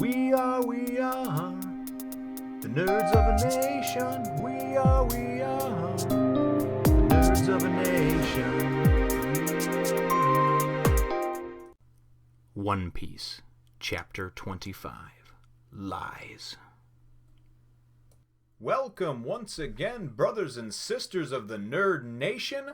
We are the nerds of a nation. We are the nerds of a nation. One Piece, Chapter 25, Lies. Welcome once again, brothers and sisters of the Nerd Nation.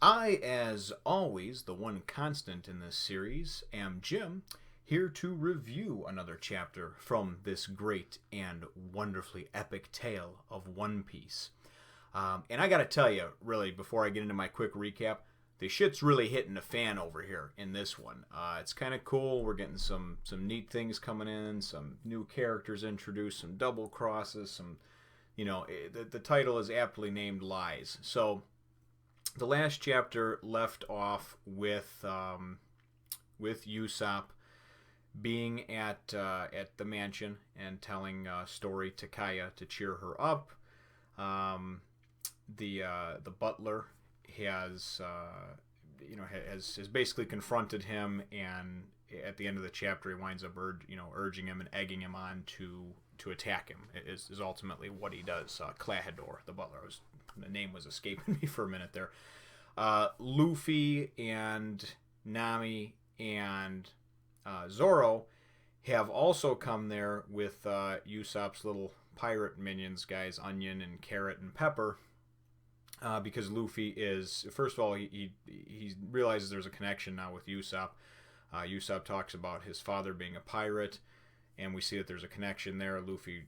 I, as always, the one constant in this series, am Jim, here to review another chapter from this great and wonderfully epic tale of One Piece. And I gotta tell you, really, before I get into my quick recap, the shit's really hitting the fan over here in this one. It's kind of cool. We're getting some neat things coming in, some new characters introduced, some double crosses, some, you know, the title is aptly named Lies. So the last chapter left off with Usopp being at the mansion and telling a story to Kaya to cheer her up. The butler has basically confronted him, and at the end of the chapter he winds up urging him and egging him on to attack him. Is ultimately what he does. Kurahadol, the butler, the name was escaping me for a minute there. Luffy and Nami and Zoro have also come there with Usopp's little pirate minions guys, Onion and Carrot and Pepper, because Luffy is, first of all, he realizes there's a connection now with Usopp. Usopp talks about his father being a pirate, and we see that there's a connection there. Luffy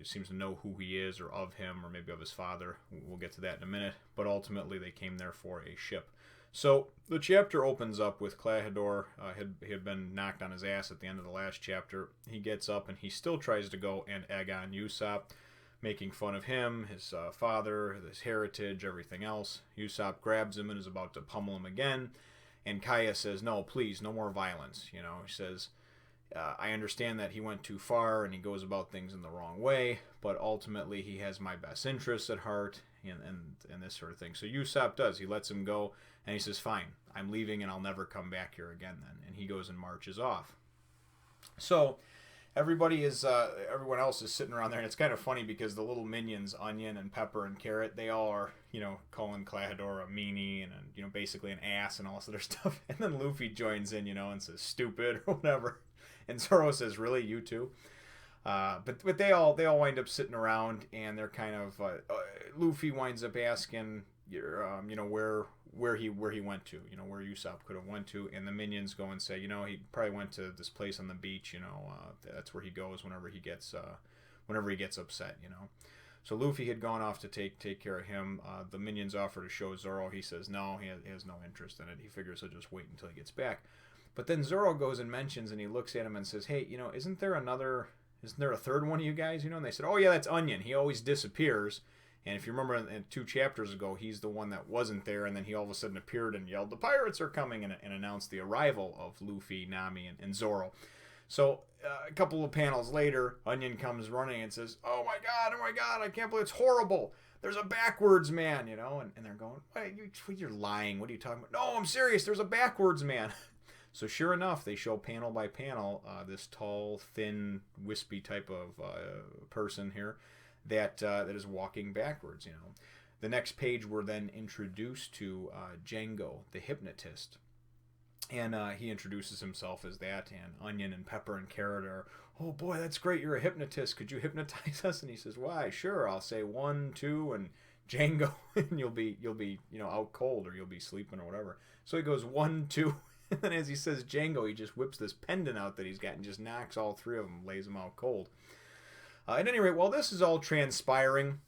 seems to know who he is, or of him, or maybe of his father. We'll get to that in a minute, but ultimately they came there for a ship. So the chapter opens up with Kurahadol. He had been knocked on his ass at the end of the last chapter. He gets up and he still tries to go and egg on Usopp, making fun of him, his father, his heritage, everything else. Usopp grabs him and is about to pummel him again, and Kaya says, "No, please, no more violence." You know, he says, "I understand that he went too far and he goes about things in the wrong way, but ultimately he has my best interests at heart," and this sort of thing. So Usopp does. He lets him go, and he says, "Fine, I'm leaving and I'll never come back here again then." And he goes and marches off. So everyone else is sitting around there, and it's kind of funny because the little minions, Onion and Pepper and Carrot, they all are, calling Kurahadol a meanie and basically an ass and all this other stuff. And then Luffy joins in, and says stupid or whatever. And Zoro says, "Really, you too?" But they all wind up sitting around, and they're kind of Luffy winds up asking, where he went to, where Usopp could have went to, and the minions go and say, he probably went to this place on the beach, that's where he goes whenever he gets upset, So Luffy had gone off to take care of him. The minions offer to show Zoro. He says no, he has no interest in it. He figures he'll just wait until he gets back. But then Zoro goes and mentions, and he looks at him and says, "Hey, isn't there a third one of you guys?" And they said, "Oh yeah, that's Onion. He always disappears. And if you remember, in 2 chapters ago, he's the one that wasn't there, and then he all of a sudden appeared and yelled, 'The pirates are coming,' and announced the arrival of Luffy, Nami, and Zoro." So a couple of panels later, Onion comes running and says, oh my god, I can't believe it's horrible. There's a backwards man, and they're going, "You're lying. What are you talking about?" "No, I'm serious. There's a backwards man." So sure enough, they show panel by panel this tall, thin, wispy type of person here that is walking backwards. The next page, we're then introduced to Django, the hypnotist, and he introduces himself as that. And Onion and Pepper and Carrot are, "Oh boy, that's great! You're a hypnotist. Could you hypnotize us?" And he says, "Why? Sure. I'll say 1, 2, and Django, and you'll be out cold, or you'll be sleeping or whatever." So he goes 1, 2. And then as he says Django, he just whips this pendant out that he's got and just knocks all 3 of them, lays them out cold. At any rate, while this is all transpiring,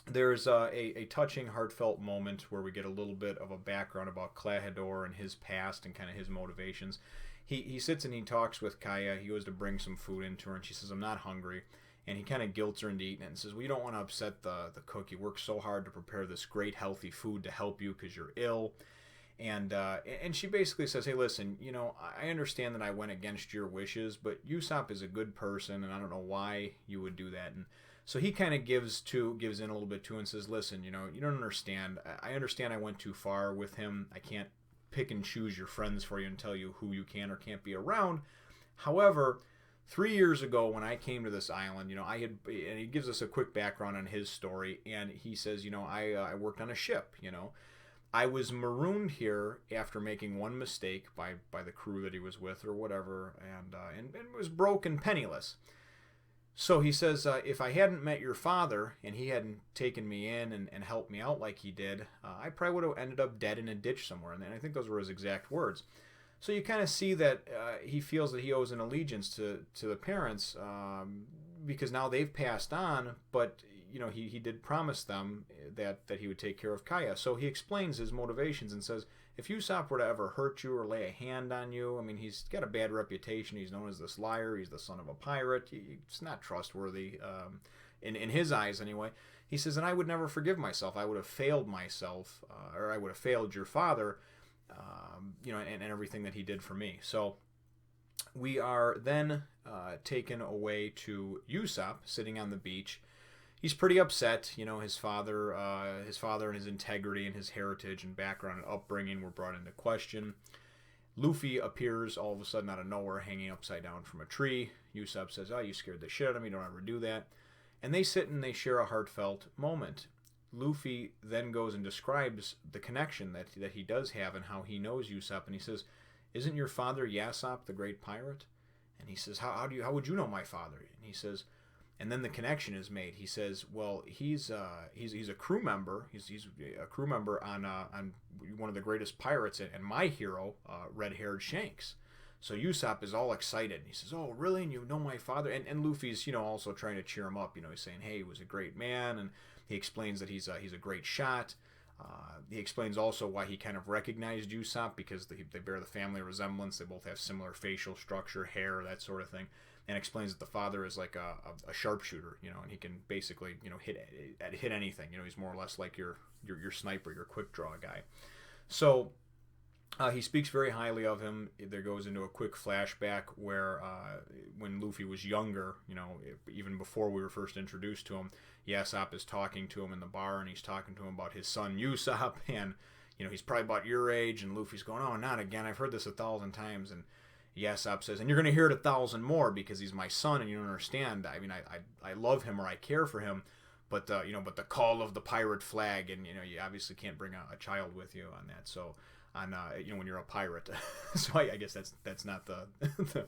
there's a touching, heartfelt moment where we get a little bit of a background about Kurahadol and his past and kind of his motivations. He sits and he talks with Kaya. He goes to bring some food into her, and she says, "I'm not hungry." And he kind of guilts her into eating it and says, "Well, you don't want to upset the cook. He works so hard to prepare this great, healthy food to help you because you're ill." And she basically says, "Hey, listen, I understand that I went against your wishes, but Usopp is a good person, and I don't know why you would do that." And so he kind of gives in a little bit too, and says, "Listen, you don't understand. I understand I went too far with him. I can't pick and choose your friends for you and tell you who you can or can't be around. However, 3 years ago when I came to this island, I had, and he gives us a quick background on his story, and he says, I worked on a ship, I was marooned here after making one mistake by the crew that he was with or whatever, and was broke and penniless. So he says, if I hadn't met your father and he hadn't taken me in and helped me out like he did, I probably would have ended up dead in a ditch somewhere. And I think those were his exact words. So you kind of see that he feels that he owes an allegiance to the parents because now they've passed on, but he did promise them that he would take care of Kaya. So he explains his motivations and says, if Usopp were to ever hurt you or lay a hand on you, I mean, he's got a bad reputation. He's known as this liar. He's the son of a pirate. He's not trustworthy, in his eyes anyway. He says, and I would never forgive myself. I would have failed myself, or I would have failed your father, and everything that he did for me. So we are then taken away to Usopp sitting on the beach. He's pretty upset. His father and his integrity and his heritage and background and upbringing were brought into question. Luffy appears all of a sudden out of nowhere, hanging upside down from a tree. Usopp says, "Oh, you scared the shit out of me. Don't ever do that." And they sit and they share a heartfelt moment. Luffy then goes and describes the connection that he does have and how he knows Usopp. And he says, "Isn't your father Yasopp, the great pirate?" And he says, "How would you know my father?" And he says. And then the connection is made. He says, "Well, he's a crew member. He's a crew member on one of the greatest pirates, and my hero, red-haired Shanks." So Usopp is all excited. He says, "Oh, really? And you know my father?" And Luffy's also trying to cheer him up. He's saying, "Hey, he was a great man," and he explains that he's a great shot. He explains also why he kind of recognized Usopp because they bear the family resemblance. They both have similar facial structure, hair, that sort of thing. And explains that the father is like a sharpshooter, and he can basically, hit anything. He's more or less like your sniper, your quick draw guy. So he speaks very highly of him. There goes into a quick flashback where when Luffy was younger, even before we were first introduced to him, Yasopp is talking to him in the bar, and he's talking to him about his son Usopp, and he's probably about your age, and Luffy's going, "Oh, not again! I've heard this 1,000 times," and Yasopp says, "And you're going to hear it 1,000 more because he's my son, and you don't understand. I mean, I love him or I care for him, but but the call of the pirate flag, and you obviously can't bring a child with you on that. So when you're a pirate, so I guess that's not the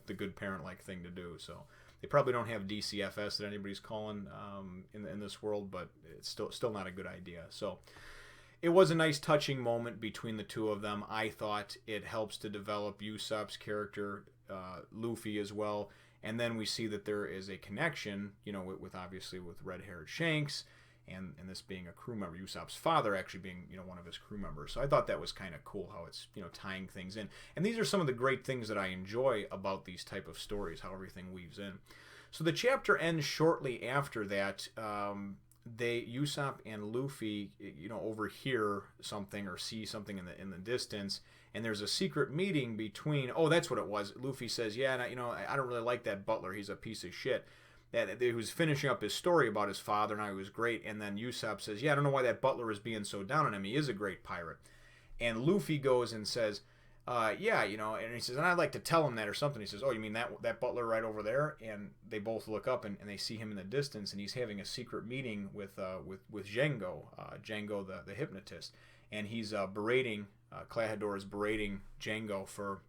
the good parent-like thing to do. So they probably don't have DCFS that anybody's calling in this world, but it's still not a good idea. So." It was a nice touching moment between the two of them. I thought it helps to develop Usopp's character, Luffy as well. And then we see that there is a connection, with obviously with red-haired Shanks, and this being a crew member, Usopp's father actually being, one of his crew members. So I thought that was kind of cool how it's, tying things in. And these are some of the great things that I enjoy about these type of stories, how everything weaves in. So the chapter ends shortly after that. Usopp and Luffy, overhear something or see something in the distance, and there's a secret meeting between. Oh, that's what it was. Luffy says, "Yeah, I don't really like that butler. He's a piece of shit." That he was finishing up his story about his father and how he was great, and then Usopp says, "Yeah, I don't know why that butler is being so down on him. He is a great pirate." And Luffy goes and says, "Yeah, and he says, and I'd like to tell him that or something." He says, "Oh, you mean that butler right over there?" And they both look up and they see him in the distance, and he's having a secret meeting with Django, Django the hypnotist, and he's berating Kurahadol is berating Django for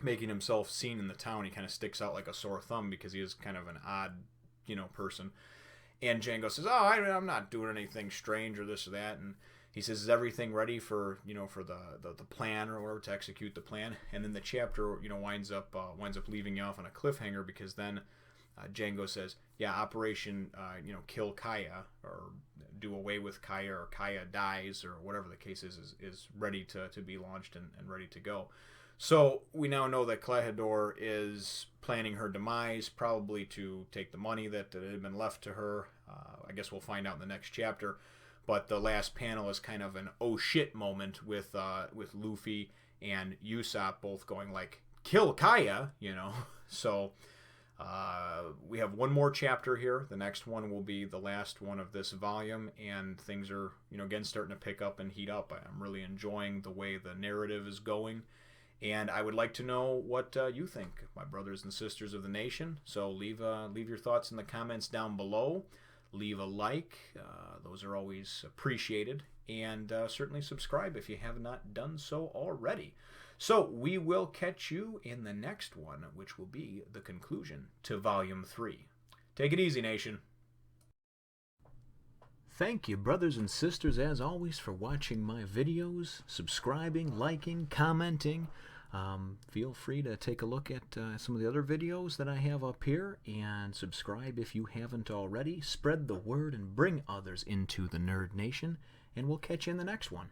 making himself seen in the town. He kind of sticks out like a sore thumb because he is kind of an odd, person. And Django says, "Oh, I'm not doing anything strange or this or that," and he says, "Is everything ready for for the plan or whatever, to execute the plan?" And then the chapter winds up leaving you off on a cliffhanger because then Django says, "Yeah, Operation kill Kaya or do away with Kaya or Kaya dies or whatever the case is ready to be launched and ready to go." So we now know that Kurahadol is planning her demise, probably to take the money that had been left to her. I guess we'll find out in the next chapter. But the last panel is kind of an oh shit moment with Luffy and Usopp both going like, "Kill Kaya," So we have one more chapter here. The next one will be the last one of this volume, and things are again starting to pick up and heat up. I'm really enjoying the way the narrative is going, And I would like to know what you think, my brothers and sisters of the nation. So leave your thoughts in the comments down below. Leave a like. Those are always appreciated. And certainly subscribe if you have not done so already. So we will catch you in the next one, which will be the conclusion to Volume 3. Take it easy, nation. Thank you, brothers and sisters, as always, for watching my videos, subscribing, liking, commenting. Feel free to take a look at some of the other videos that I have up here, and subscribe if you haven't already. Spread the word and bring others into the Nerd Nation, and we'll catch you in the next one.